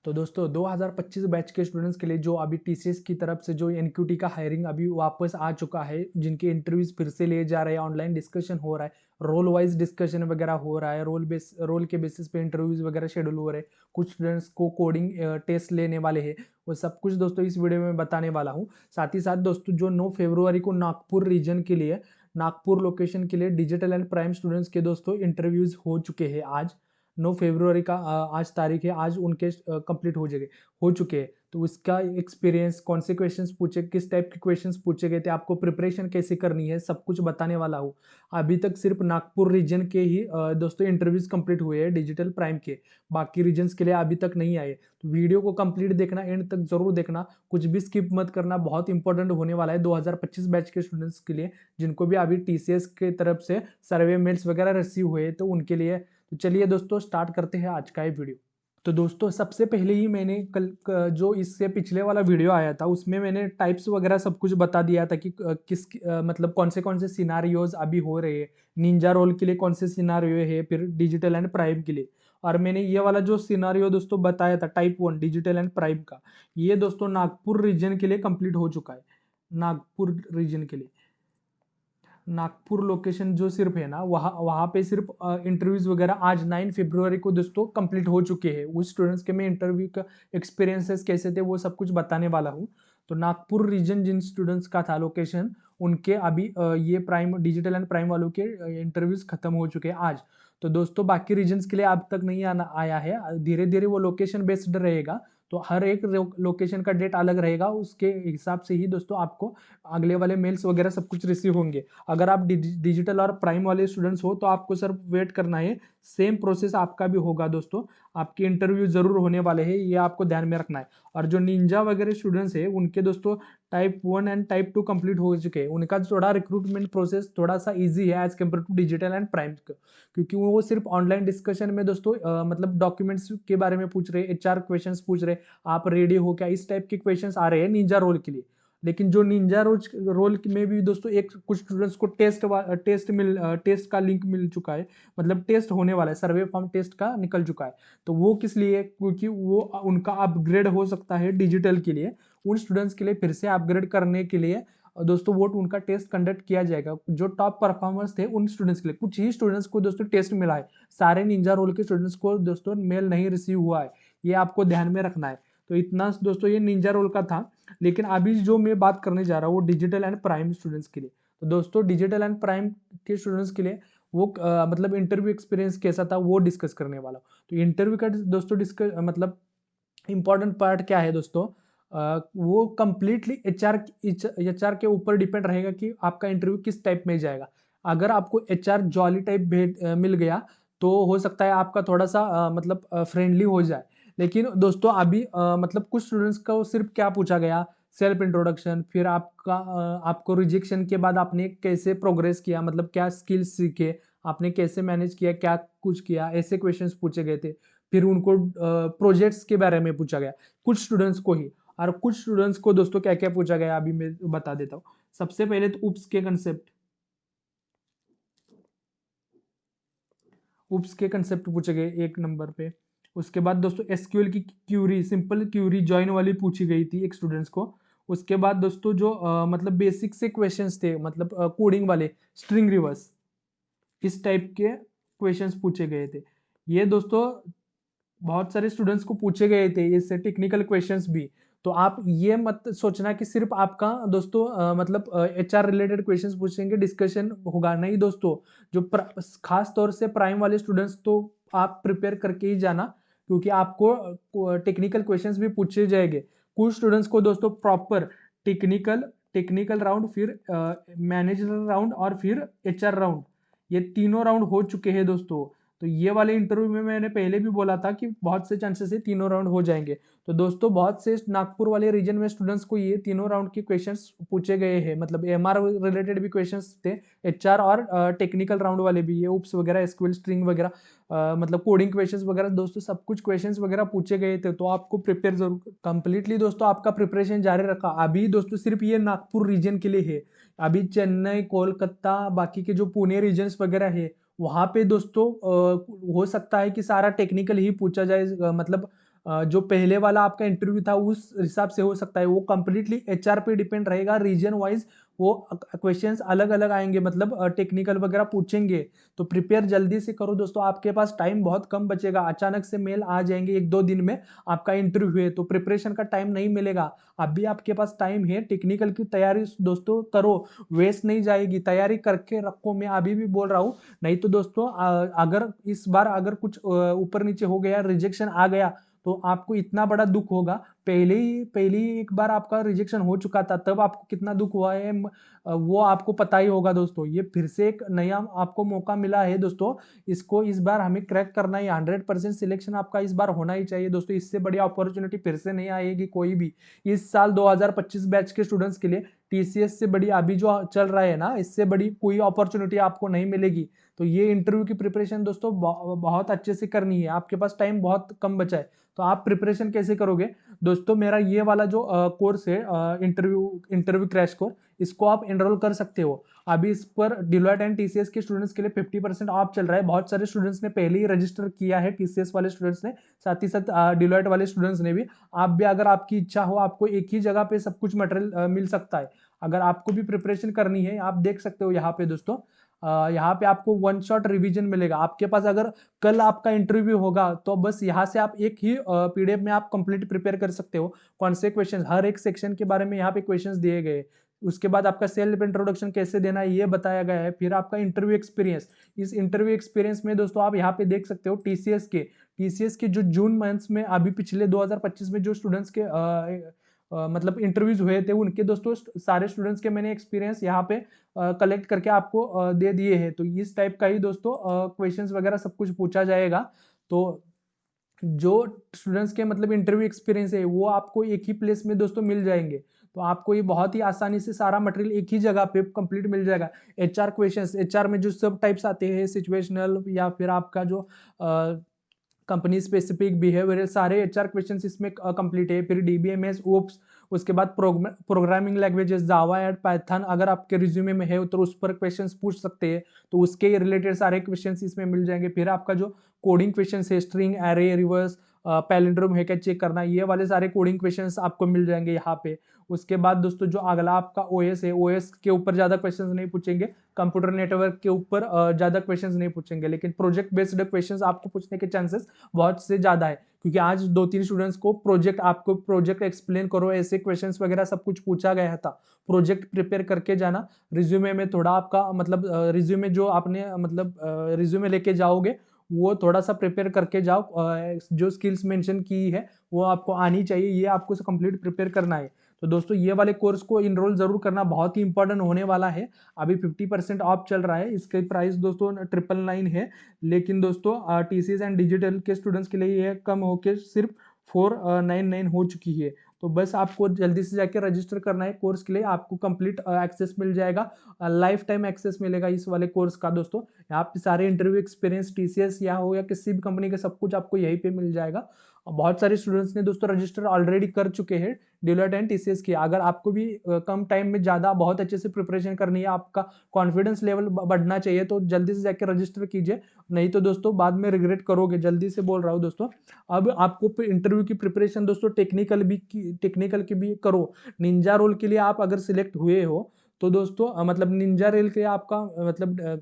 तो दोस्तों 2025 बैच के स्टूडेंट्स के लिए जो अभी टीसीएस की तरफ से जो एनक्यूटी का हायरिंग अभी वापस आ चुका है, जिनके इंटरव्यूज फिर से लिए जा रहे हैं, ऑनलाइन डिस्कशन हो रहा है, रोल वाइज डिस्कशन वगैरह हो रहा है, रोल के बेसिस पे इंटरव्यूज वगैरह शेड्यूल हो रहे हैं, कुछ स्टूडेंट्स को कोडिंग टेस्ट लेने वाले हैं। वो सब कुछ दोस्तों इस वीडियो में बताने वाला हूँ। साथ ही साथ दोस्तों जो 9 फरवरी को नागपुर रीजन के लिए, नागपुर लोकेशन के लिए डिजिटल एंड प्राइम स्टूडेंट्स के दोस्तों इंटरव्यूज हो चुके हैं। आज 9 फरवरी का आज तारीख है, आज उनके कंप्लीट हो चुके हैं। तो उसका एक्सपीरियंस, कौन से क्वेश्चंस पूछे, किस टाइप के क्वेश्चंस पूछे गए थे, आपको प्रिपरेशन कैसे करनी है, सब कुछ बताने वाला हूँ। अभी तक सिर्फ नागपुर रीजन के ही दोस्तों इंटरव्यूज कंप्लीट हुए हैं डिजिटल प्राइम के, बाकी रीजन्स के लिए अभी तक नहीं आए। तो वीडियो को कंप्लीट देखना, एंड तक जरूर देखना, कुछ भी स्किप मत करना, बहुत इंपॉर्टेंट होने वाला है 2025 बैच के स्टूडेंट्स के लिए, जिनको भी अभी टीसीएस की तरफ से सर्वे मेल्स वगैरह रिसीव हुए तो उनके लिए। तो चलिए दोस्तों स्टार्ट करते हैं आज का ये वीडियो। तो दोस्तों सबसे पहले ही मैंने जो इससे पिछले वाला वीडियो आया था उसमें मैंने टाइप्स वगैरह सब कुछ बता दिया था कि मतलब कौन से सिनारियोज अभी हो रहे हैं, निंजा रोल के लिए कौन से सिनारियो है, फिर डिजिटल एंड प्राइम के लिए। और मैंने ये वाला जो सिनारियो दोस्तों बताया था टाइप 1 डिजिटल एंड प्राइम का, ये दोस्तों नागपुर रीजन के लिए कंप्लीट हो चुका है। नागपुर रीजन के लिए, नागपुर लोकेशन जो सिर्फ है ना, वहाँ वहाँ पे सिर्फ इंटरव्यूज वगैरह आज 9 फरवरी को दोस्तों कंप्लीट हो चुके हैं। उस स्टूडेंट्स के मैं इंटरव्यू का एक्सपीरियंसेस कैसे थे वो सब कुछ बताने वाला हूँ। तो नागपुर रीजन जिन स्टूडेंट्स का था लोकेशन, उनके अभी ये प्राइम डिजिटल एंड प्राइम वालों के इंटरव्यूज खत्म हो चुके हैं आज। तो दोस्तों बाकी रीजन्स के लिए अब तक नहीं आया है, धीरे धीरे वो लोकेशन बेस्ड रहेगा। तो हर एक लोकेशन का डेट अलग रहेगा, उसके हिसाब से ही दोस्तों आपको अगले वाले मेल्स वगैरह सब कुछ रिसीव होंगे। अगर आप डिजिटल और प्राइम वाले स्टूडेंट्स हो तो आपको सर वेट करना है, सेम प्रोसेस आपका भी होगा दोस्तों, आपके इंटरव्यू जरूर होने वाले हैं, ये आपको ध्यान में रखना है। और जो निंजा वगैरह स्टूडेंट्स है उनके दोस्तों टाइप 1 एंड टाइप 2 कंप्लीट हो चुके हैं, उनका थोड़ा रिक्रूटमेंट प्रोसेस थोड़ा सा ईजी है as compare to digital and prime, क्योंकि वो सिर्फ ऑनलाइन डिस्कशन में दोस्तों मतलब डॉक्यूमेंट्स के बारे में पूछ रहे, एचआर क्वेश्चंस पूछ रहे, आप रेडी हो क्या, इस टाइप के क्वेश्चंस आ रहे हैं निंजा रोल के लिए। लेकिन जो निंजा रोल में भी दोस्तों एक कुछ स्टूडेंट्स को टेस्ट का लिंक मिल चुका है, मतलब टेस्ट होने वाला है, सर्वे फॉर्म टेस्ट का निकल चुका है। तो वो किस लिए, क्योंकि वो उनका अपग्रेड हो सकता है डिजिटल के लिए, उन स्टूडेंट्स के लिए फिर से अपग्रेड करने के लिए दोस्तों वो उनका टेस्ट कंडक्ट किया जाएगा। जो टॉप परफॉर्मर्स थे उन स्टूडेंट्स के लिए, कुछ ही स्टूडेंट्स को दोस्तों टेस्ट मिला है, सारे निंजा रोल के स्टूडेंट्स को दोस्तों मेल नहीं रिसीव हुआ है, ये आपको ध्यान में रखना है। तो इतना दोस्तों ये निंजा रोल का था। लेकिन अभी जो मैं बात करने जा रहा हूँ वो डिजिटल एंड प्राइम स्टूडेंट्स के लिए। तो दोस्तों डिजिटल एंड प्राइम के स्टूडेंट्स के लिए वो मतलब इंटरव्यू एक्सपीरियंस कैसा था वो डिस्कस करने वाला हूँ। तो इंटरव्यू का दोस्तों डिस्कस मतलब इंपॉर्टेंट पार्ट क्या है दोस्तों, वो कंप्लीटली एचआर के ऊपर डिपेंड रहेगा कि आपका इंटरव्यू किस टाइप में जाएगा। अगर आपको एचआर जॉली टाइप मिल गया तो हो सकता है आपका थोड़ा सा मतलब फ्रेंडली हो जाए। लेकिन दोस्तों अभी मतलब कुछ स्टूडेंट्स को सिर्फ क्या पूछा गया, सेल्फ इंट्रोडक्शन, फिर आपको रिजेक्शन के बाद आपने कैसे प्रोग्रेस किया, मतलब क्या स्किल्स सीखे, आपने कैसे मैनेज किया, क्या कुछ किया, ऐसे क्वेश्चंस पूछे गए थे। फिर उनको प्रोजेक्ट्स के बारे में पूछा गया कुछ स्टूडेंट्स को ही, और कुछ स्टूडेंट्स को दोस्तों क्या क्या पूछा गया अभी मैं बता देता हूँ। सबसे पहले तो उप्स के कंसेप्ट पूछे गए एक नंबर पे। उसके बाद दोस्तों एसक्यूएल की क्यूरी, सिंपल क्यूरी ज्वाइन वाली पूछी गई थी एक स्टूडेंट्स को। उसके बाद दोस्तों जो मतलब बेसिक से क्वेश्चंस थे, मतलब कोडिंग वाले, स्ट्रिंग रिवर्स, इस टाइप के क्वेश्चंस पूछे गए थे। ये दोस्तों बहुत सारे स्टूडेंट्स को पूछे गए थे, इससे टेक्निकल क्वेश्चंस भी। तो आप ये मत सोचना कि सिर्फ आपका दोस्तों मतलब एचआर रिलेटेड क्वेश्चंस पूछेंगे, डिस्कशन होगा, नहीं दोस्तों। जो खास तौर से प्राइम वाले स्टूडेंट्स तो आप प्रिपेयर करके ही जाना, क्योंकि आपको टेक्निकल क्वेश्चंस भी पूछे जाएंगे। कुछ स्टूडेंट्स को दोस्तों प्रॉपर टेक्निकल टेक्निकल राउंड, फिर मैनेजर राउंड और फिर एचआर राउंड, ये तीनों राउंड हो चुके हैं दोस्तों। तो ये वाले इंटरव्यू में मैंने पहले भी बोला था कि बहुत से चांसेस है तीनों राउंड हो जाएंगे। तो दोस्तों बहुत से नागपुर वाले रीजन में स्टूडेंट्स को ये तीनों राउंड के क्वेश्चंस पूछे गए हैं, मतलब एमआर रिलेटेड भी क्वेश्चंस थे, एचआर और टेक्निकल राउंड वाले भी, ये उप्स वगैरह, एसक्यूएल स्ट्रिंग वगैरह, मतलब कोडिंग क्वेश्चंस वगैरह दोस्तों सब कुछ क्वेश्चंस वगैरह पूछे गए थे। तो आपको प्रिपेयर जरूर, कंप्लीटली दोस्तों आपका प्रिपरेशन जारी रखा। अभी दोस्तों सिर्फ ये नागपुर रीजन के लिए है, अभी चेन्नई, कोलकाता, बाकी के जो पुणे रीजन्स वगैरह है वहाँ पे दोस्तों हो सकता है कि सारा टेक्निकल ही पूछा जाए, मतलब जो पहले वाला आपका इंटरव्यू था उस हिसाब से हो सकता है, वो कंप्लीटली एचआर पे डिपेंड रहेगा। रीजन वाइज वो क्वेश्चंस अलग अलग आएंगे, मतलब टेक्निकल वगैरह पूछेंगे। तो प्रिपेयर जल्दी से करो दोस्तों, आपके पास टाइम बहुत कम बचेगा। अचानक से मेल आ जाएंगे 1-2 दिन में आपका इंटरव्यू है, तो प्रिपरेशन का टाइम नहीं मिलेगा। अभी आपके पास टाइम है, टेक्निकल की तैयारी दोस्तों करो, वेस्ट नहीं जाएगी, तैयारी करके रखो। मैं अभी भी बोल रहा हूँ, नहीं तो दोस्तों अगर इस बार अगर कुछ ऊपर नीचे हो गया, रिजेक्शन आ गया, तो आपको इतना बड़ा दुख होगा। पहले ही एक बार आपका रिजेक्शन हो चुका था, तब आपको कितना दुख हुआ है वो आपको पता ही होगा दोस्तों। ये फिर से एक नया आपको मौका मिला है दोस्तों, इसको इस बार हमें क्रैक करना है। 100% सिलेक्शन आपका इस बार होना ही चाहिए दोस्तों, इससे बड़ी अपॉर्चुनिटी फिर से नहीं आएगी कोई भी। इस साल 2025 बैच के स्टूडेंट्स के लिए टीसीएस से बड़ी अभी जो चल रहा है ना, इससे बड़ी कोई अपॉर्चुनिटी आपको नहीं मिलेगी। तो ये इंटरव्यू की प्रिपरेशन दोस्तों बहुत अच्छे से करनी है, आपके पास टाइम बहुत कम बचा है। तो आप प्रिपरेशन कैसे करोगे दोस्तों, मेरा ये वाला जो कोर्स है इंटरव्यू क्रैश कोर्स, इसको आप एनरोल कर सकते हो। अभी इस पर डिलॉयट एंड टीसीएस के स्टूडेंट्स के लिए 50% ऑफ चल रहा है। बहुत सारे स्टूडेंट्स ने पहले ही रजिस्टर किया है, टीसीएस वाले स्टूडेंट्स ने, साथ ही साथ डिलॉयट वाले स्टूडेंट्स ने भी। आप भी अगर आपकी इच्छा हो, आपको एक ही जगह पे सब कुछ मटेरियल मिल सकता है। अगर आपको भी प्रिपरेशन करनी है, आप देख सकते हो यहाँ पे दोस्तों, यहाँ पे आपको वन शॉट रिवीजन मिलेगा आपके पास। अगर कल आपका इंटरव्यू होगा तो बस यहाँ से आप एक ही पीडीएफ में आप कंप्लीट प्रिपेयर कर सकते हो। कौन से क्वेश्चन, हर एक सेक्शन के बारे में यहाँ पे क्वेश्चंस दिए गए। उसके बाद आपका सेल्फ इंट्रोडक्शन कैसे देना है ये बताया गया है। फिर आपका इंटरव्यू एक्सपीरियंस, इस इंटरव्यू एक्सपीरियंस में दोस्तों आप यहाँ पे देख सकते हो टीसीएस के जो जून मंथ्स में अभी पिछले 2025 में जो स्टूडेंट्स के मतलब इंटरव्यूज हुए थे, उनके दोस्तों सारे स्टूडेंट्स के मैंने एक्सपीरियंस यहाँ पे कलेक्ट करके आपको दे दिए हैं। तो इस टाइप का ही दोस्तों क्वेश्चंस वगैरह सब कुछ पूछा जाएगा। तो जो स्टूडेंट्स के मतलब इंटरव्यू एक्सपीरियंस है वो आपको एक ही प्लेस में दोस्तों मिल जाएंगे। तो आपको ये बहुत ही आसानी से सारा मटेरियल एक ही जगह पे कंप्लीट मिल जाएगा। एचआर क्वेश्चंस, एचआर में जो सब टाइप्स आते हैं, सिचुएशनल या फिर आपका जो कंपनी स्पेसिफिक, बिहेवियरल, सारे एचआर क्वेश्चन इसमें कंप्लीट है। फिर डीबीएमएस, ओप्स, उसके बाद programming languages Java and Python अगर आपके रिज्यूमे में है तो उस पर क्वेश्चंस पूछ सकते हैं, तो उसके रिलेटेड सारे क्वेश्चंस इसमें मिल जाएंगे। फिर आपका जो कोडिंग क्वेश्चन है, स्ट्रिंग, एरे, रिवर्स, पैलिंड्रोम है क्या चेक करना, ये वाले सारे कोडिंग क्वेश्चंस आपको मिल जाएंगे यहाँ पे। उसके बाद दोस्तों जो अगला आपका ओएस है, ओएस के ऊपर ज्यादा क्वेश्चंस नहीं पूछेंगे, कंप्यूटर नेटवर्क के ऊपर ज्यादा क्वेश्चंस नहीं पूछेंगे, लेकिन प्रोजेक्ट बेस्ड क्वेश्चंस आपको पूछने के चांसेस बहुत से ज्यादा है, क्योंकि आज 2-3 स्टूडेंट्स को आपको प्रोजेक्ट एक्सप्लेन करो ऐसे क्वेश्चंस वगैरह सब कुछ पूछा गया था। प्रोजेक्ट प्रिपेयर करके जाना, रिज्यूमे में थोड़ा आपका मतलब रिज्यूमे जो आपने मतलब रिज्यूमे लेके जाओगे वो थोड़ा सा प्रिपेयर करके जाओ। जो स्किल्स मेंशन की है वो आपको आनी चाहिए, ये आपको कंप्लीट प्रिपेयर करना है। तो दोस्तों ये वाले कोर्स को इनरोल जरूर करना, बहुत ही इंपॉर्टेंट होने वाला है। अभी 50% ऑफ चल रहा है, इसके प्राइस दोस्तों 999 है, लेकिन दोस्तों टीसीएस एंड डिजिटल के स्टूडेंट्स के लिए ये कम होकर सिर्फ 499 हो चुकी है। तो बस आपको जल्दी से जाके रजिस्टर करना है कोर्स के लिए, आपको कंप्लीट एक्सेस मिल जाएगा, लाइफ टाइम एक्सेस मिलेगा इस वाले कोर्स का दोस्तों। यहाँ पे सारे इंटरव्यू एक्सपीरियंस टीसीएस या हो या किसी भी कंपनी का सब कुछ आपको यहीं पे मिल जाएगा। बहुत सारे स्टूडेंट्स ने दोस्तों रजिस्टर ऑलरेडी कर चुके हैं डिलॉयट एंड टीसीएस की। अगर आपको भी कम टाइम में ज्यादा बहुत अच्छे से प्रिपरेशन करनी है, आपका कॉन्फिडेंस लेवल बढ़ना चाहिए, तो जल्दी से जाकर रजिस्टर कीजिए, नहीं तो दोस्तों बाद में रिग्रेट करोगे। जल्दी से बोल रहा हूँ दोस्तों। अब आपको इंटरव्यू की प्रिपरेशन दोस्तों टेक्निकल की भी करो। निंजा रोल के लिए आप अगर सिलेक्ट हुए हो तो दोस्तों मतलब निंजा रेल के लिए आपका मतलब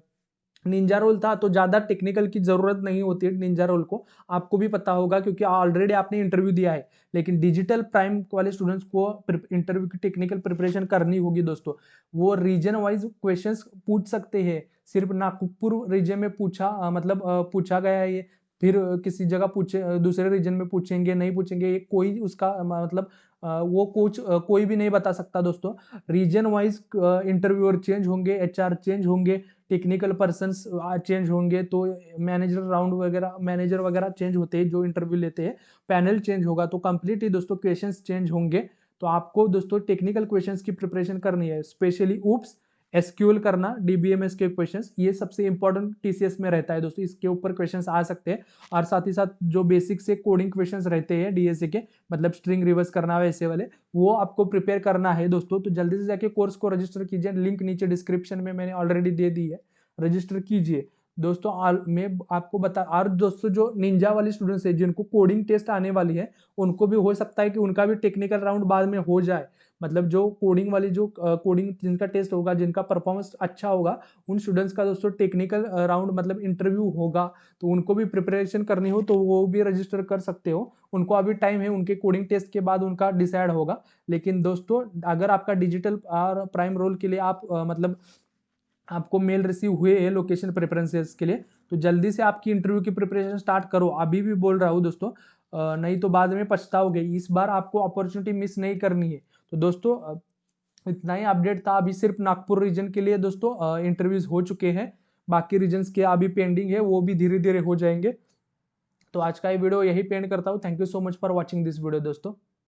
निंजा रोल था, तो ज्यादा टेक्निकल की जरूरत नहीं होती है निंजा रोल को, आपको भी पता होगा क्योंकि ऑलरेडी आपने इंटरव्यू दिया है। लेकिन डिजिटल प्राइम वाले स्टूडेंट्स को इंटरव्यू की टेक्निकल प्रिपरेशन करनी होगी दोस्तों। वो रीजन वाइज क्वेश्चंस पूछ सकते हैं, सिर्फ नागपुर रीजन में मतलब पूछा गया है ये, फिर किसी जगह पूछे दूसरे रीजन में पूछेंगे नहीं पूछेंगे, ये कोई उसका मतलब वो कोई भी नहीं बता सकता दोस्तों। रीजन वाइज इंटरव्यूअर चेंज होंगे, एचआर चेंज होंगे, टेक्निकल पर्सन्स चेंज होंगे, तो मैनेजर वगैरह चेंज होते हैं जो इंटरव्यू लेते हैं, पैनल चेंज होगा, तो कंप्लीट ही दोस्तों क्वेश्चंस चेंज होंगे। तो आपको दोस्तों टेक्निकल क्वेश्चंस की प्रिपरेशन करनी है, स्पेशली ऊप्स, एसक्यूएल करना, डीबीएमएस के क्वेश्चंस, ये सबसे इंपॉर्टेंट टीसीएस में रहता है दोस्तों, इसके ऊपर क्वेश्चंस आ सकते हैं। और साथ ही साथ जो बेसिक से कोडिंग क्वेश्चंस रहते हैं डीएसए के, मतलब स्ट्रिंग रिवर्स करना वैसे वाले, वो आपको प्रिपेयर करना है दोस्तों। तो जल्दी से जाके कोर्स को रजिस्टर कीजिए, लिंक नीचे डिस्क्रिप्शन में मैंने ऑलरेडी दे दी है, रजिस्टर कीजिए। दोस्तों मैं आपको बता और दोस्तों जो निंजा वाली स्टूडेंट्स है जिनको कोडिंग टेस्ट आने वाली है, उनको भी हो सकता है कि उनका भी टेक्निकल राउंड बाद में हो जाए। मतलब जो कोडिंग वाली जो कोडिंग जिनका टेस्ट होगा, जिनका परफॉर्मेंस अच्छा होगा, उन स्टूडेंट्स का दोस्तों टेक्निकल राउंड मतलब इंटरव्यू होगा। तो उनको भी प्रिपरेशन करनी हो तो वो भी रजिस्टर कर सकते हो। उनको अभी टाइम है, उनके कोडिंग टेस्ट के बाद उनका डिसाइड होगा। लेकिन दोस्तों अगर आपका डिजिटल और प्राइम रोल के लिए आप मतलब आपको मेल रिसीव हुए हैं लोकेशन प्रेफरेंसेस के लिए, तो जल्दी से आपकी इंटरव्यू की प्रिपरेशन स्टार्ट करो। अभी भी बोल रहा हूँ दोस्तों, नहीं तो बाद में पछताओगे। इस बार आपको अपॉर्चुनिटी मिस नहीं करनी है। तो दोस्तों इतना ही अपडेट था। अभी सिर्फ नागपुर रीजन के लिए दोस्तों इंटरव्यूज हो चुके हैं, बाकी रीजन्स के अभी पेंडिंग है, वो भी धीरे धीरे हो जाएंगे। तो आज का ये वीडियो यही पेंड करता हूँ। Thank you so much for watching this video दोस्तों।